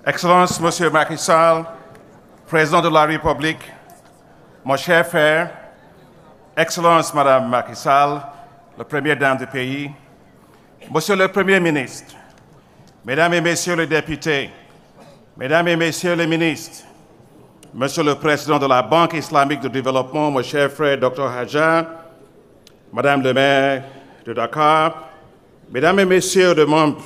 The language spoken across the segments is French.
Excellence, Monsieur Macky Sall, Président de la République, mon cher frère, Excellence, Madame Macky Sall, la Première Dame du pays, Monsieur le Premier ministre, Mesdames et Messieurs les députés, Mesdames et Messieurs les ministres, Monsieur le Président de la Banque islamique de développement, mon cher frère Dr Hadja, Madame le maire de Dakar, Mesdames et Messieurs les membres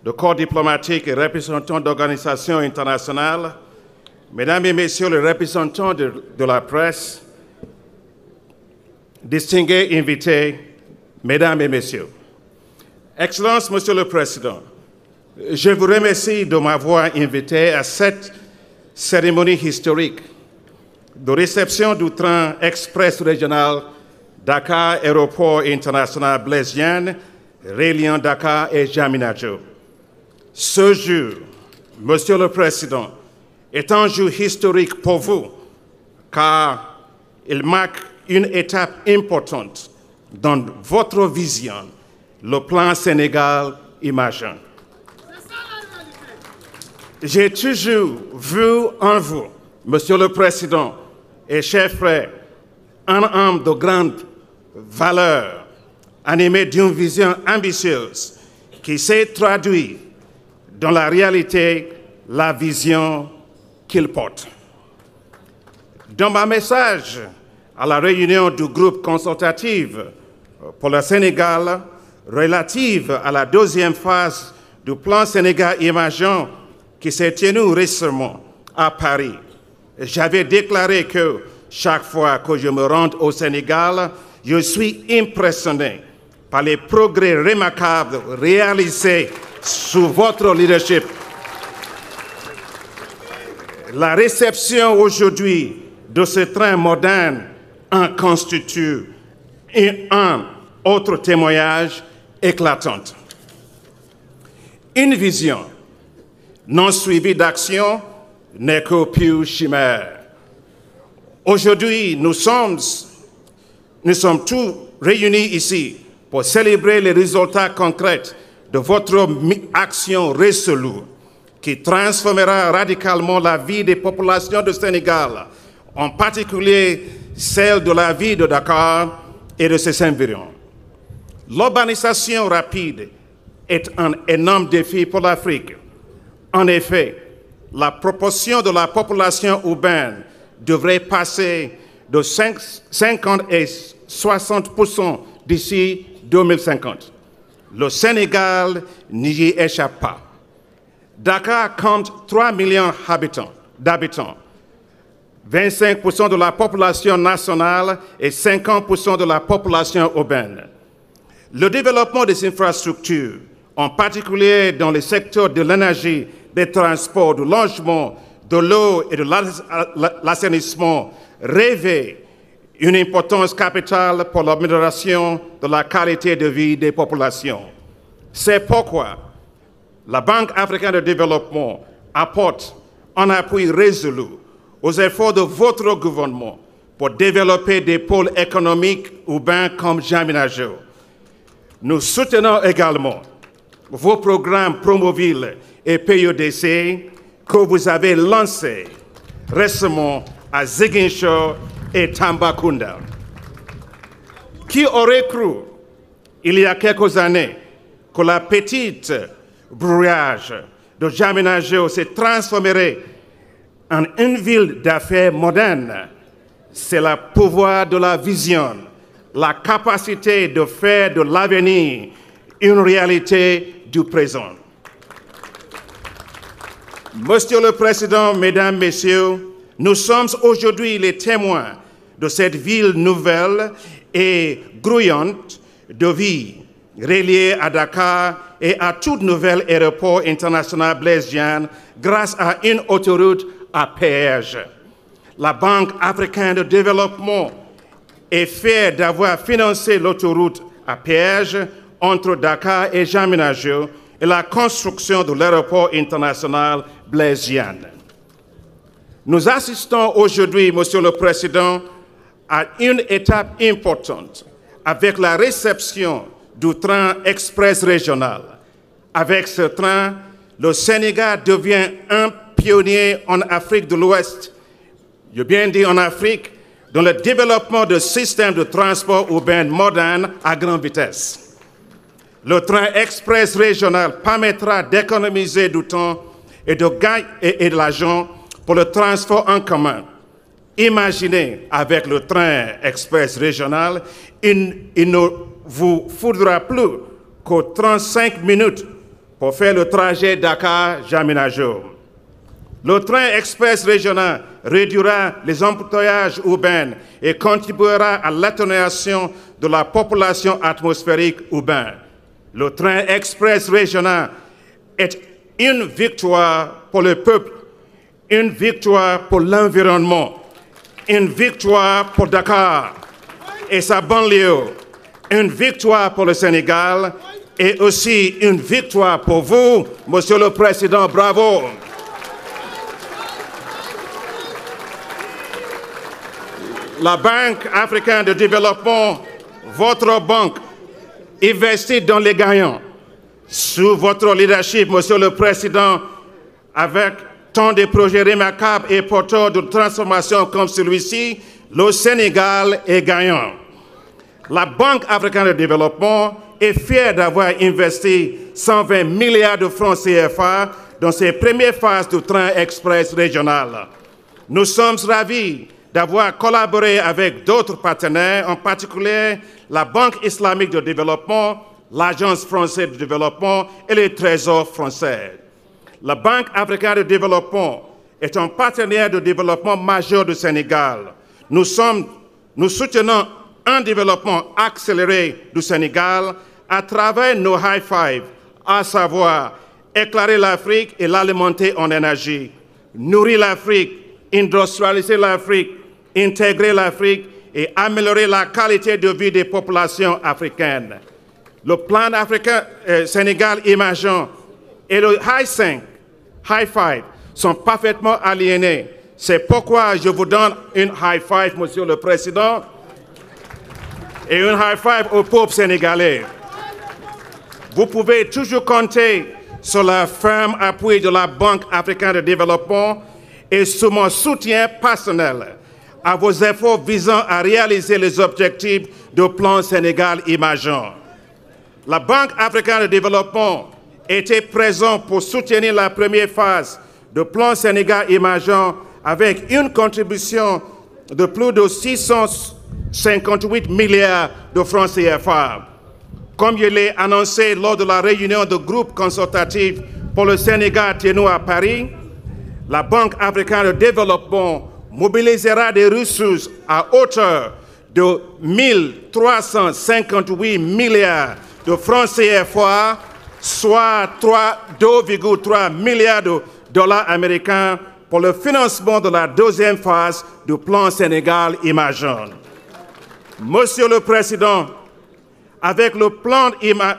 de corps diplomatiques et représentants d'organisations internationales, Mesdames et Messieurs les représentants de la presse, distingués invités, Mesdames et Messieurs. Excellence, Monsieur le Président, je vous remercie de m'avoir invité à cette cérémonie historique de réception du train express régional Dakar Aéroport international Blaise Diagne, reliant Dakar et Djamena-Diob. Ce jour, Monsieur le Président, est un jour historique pour vous, car il marque une étape importante dans votre vision, le plan Sénégal émergent. J'ai toujours vu en vous, Monsieur le Président et chers frères, un homme de grande valeur, animé d'une vision ambitieuse qui s'est traduite dans la réalité, la vision qu'il porte. Dans mon message à la réunion du groupe consultatif pour le Sénégal relative à la deuxième phase du plan Sénégal émergent qui s'est tenu récemment à Paris, j'avais déclaré que chaque fois que je me rends au Sénégal, je suis impressionné par les progrès remarquables réalisés sous votre leadership. La réception aujourd'hui de ce train moderne en constitue un autre témoignage éclatant. Une vision non suivie d'action n'est que pure chimère. Aujourd'hui, nous sommes tous réunis ici pour célébrer les résultats concrets de votre action résolue qui transformera radicalement la vie des populations du Sénégal, en particulier celle de la ville de Dakar et de ses environs. L'urbanisation rapide est un énorme défi pour l'Afrique. En effet, la proportion de la population urbaine devrait passer de 50 et 60% d'ici 2050. Le Sénégal n'y échappe pas. Dakar compte 3 millions d'habitants, 25% de la population nationale et 50% de la population urbaine. Le développement des infrastructures, en particulier dans les secteurs de l'énergie, des transports, du logement, de l'eau et de l'assainissement, revêt une importance capitale pour l'amélioration de la qualité de vie des populations. C'est pourquoi la Banque africaine de développement apporte un appui résolu aux efforts de votre gouvernement pour développer des pôles économiques urbains comme Djamena-Diob. Nous soutenons également vos programmes Promoville et PUDC que vous avez lancés récemment à Ziguinchor et Tambacounda. Qui aurait cru, il y a quelques années, que la petite brouillage de Djamena-Diob se transformerait en une ville d'affaires moderne? C'est le pouvoir de la vision, la capacité de faire de l'avenir une réalité du présent. Monsieur le Président, Mesdames, Messieurs, nous sommes aujourd'hui les témoins de cette ville nouvelle et grouillante de vie, reliée à Dakar et à tout nouvel aéroport international Blaise Diagne grâce à une autoroute à péage. La Banque africaine de développement est fière d'avoir financé l'autoroute à péage entre Dakar et Djamena-Diob et la construction de l'aéroport international Blaise Diagne. Nous assistons aujourd'hui, Monsieur le Président, à une étape importante avec la réception du train express régional. Avec ce train, le Sénégal devient un pionnier en Afrique de l'Ouest, je bien dit en Afrique, dans le développement de systèmes de transport urbain modernes à grande vitesse. Le train express régional permettra d'économiser du temps et de l'argent pour le transport en commun. Imaginez, avec le train express régional, il ne vous faudra plus que 35 minutes pour faire le trajet Dakar-Jaminajo. Le train express régional réduira les embouteillages urbains et contribuera à l'atténuation de la population atmosphérique urbaine. Le train express régional est une victoire pour le peuple, une victoire pour l'environnement, une victoire pour Dakar et sa banlieue, une victoire pour le Sénégal et aussi une victoire pour vous, Monsieur le Président. Bravo! La Banque africaine de développement, votre banque, investit dans les gagnants. Sous votre leadership, Monsieur le Président, avec tant de projets remarquables et porteurs de transformation comme celui-ci, le Sénégal est gagnant. La Banque africaine de développement est fière d'avoir investi 120 milliards de francs CFA dans ses premières phases du train express régional. Nous sommes ravis d'avoir collaboré avec d'autres partenaires, en particulier la Banque islamique de développement, l'Agence française de développement et le Trésor français. La Banque africaine de développement est un partenaire de développement majeur du Sénégal. Nous soutenons un développement accéléré du Sénégal à travers nos high five, à savoir éclairer l'Afrique et l'alimenter en énergie, nourrir l'Afrique, industrialiser l'Afrique, intégrer l'Afrique et améliorer la qualité de vie des populations africaines. Le plan africain Sénégal émergent et le high five sont parfaitement aliénés. C'est pourquoi je vous donne une high five, Monsieur le Président, et une high five au peuple sénégalais. Vous pouvez toujours compter sur le ferme appui de la Banque africaine de développement et sur mon soutien personnel à vos efforts visant à réaliser les objectifs du plan Sénégal émergent. La Banque africaine de développement était présente pour soutenir la première phase du plan Sénégal émergent avec une contribution de plus de 658 milliards de francs CFA. Comme je l'ai annoncé lors de la réunion du groupe consultatif pour le Sénégal tenu à Paris, la Banque africaine de développement mobilisera des ressources à hauteur de 1 358 milliards de francs CFA, soit 2,3 milliards de dollars américains pour le financement de la deuxième phase du plan Sénégal émergent. Monsieur le Président, avec le plan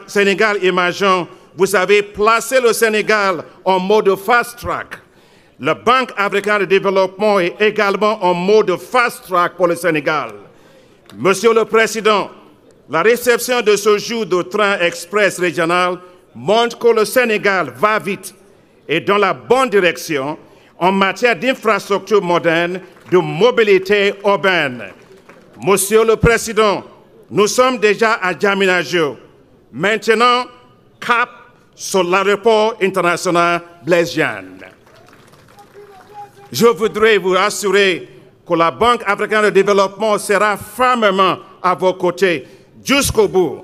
Sénégal émergent, vous avez placé le Sénégal en mode fast-track. La Banque africaine de développement est également en mode fast-track pour le Sénégal. Monsieur le Président, la réception de ce jour de train express régional montre que le Sénégal va vite et dans la bonne direction en matière d'infrastructures modernes de mobilité urbaine. Monsieur le Président, nous sommes déjà à Diamniadio. Maintenant, cap sur l'aéroport international Blaise Diagne. Je voudrais vous assurer que la Banque africaine de développement sera fermement à vos côtés jusqu'au bout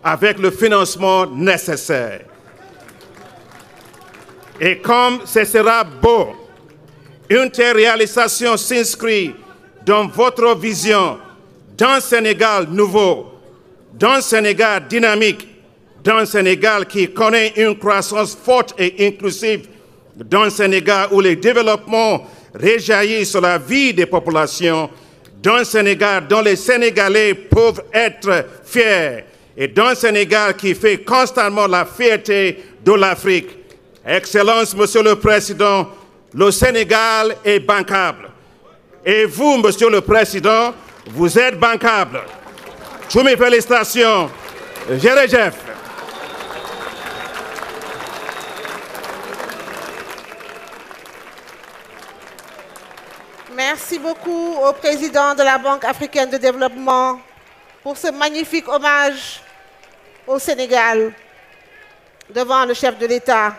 avec le financement nécessaire. Et comme ce sera beau, une telle réalisation s'inscrit dans votre vision d'un Sénégal nouveau, d'un Sénégal dynamique, d'un Sénégal qui connaît une croissance forte et inclusive, d'un Sénégal où le développement réjaillit sur la vie des populations, d'un Sénégal dont les Sénégalais peuvent être fiers et d'un Sénégal qui fait constamment la fierté de l'Afrique. Excellence, Monsieur le Président, le Sénégal est bancable. Et vous, Monsieur le Président, vous êtes bancable. Toutes mes félicitations. Jérejef. Merci beaucoup au président de la Banque africaine de développement pour ce magnifique hommage au Sénégal devant le chef de l'État.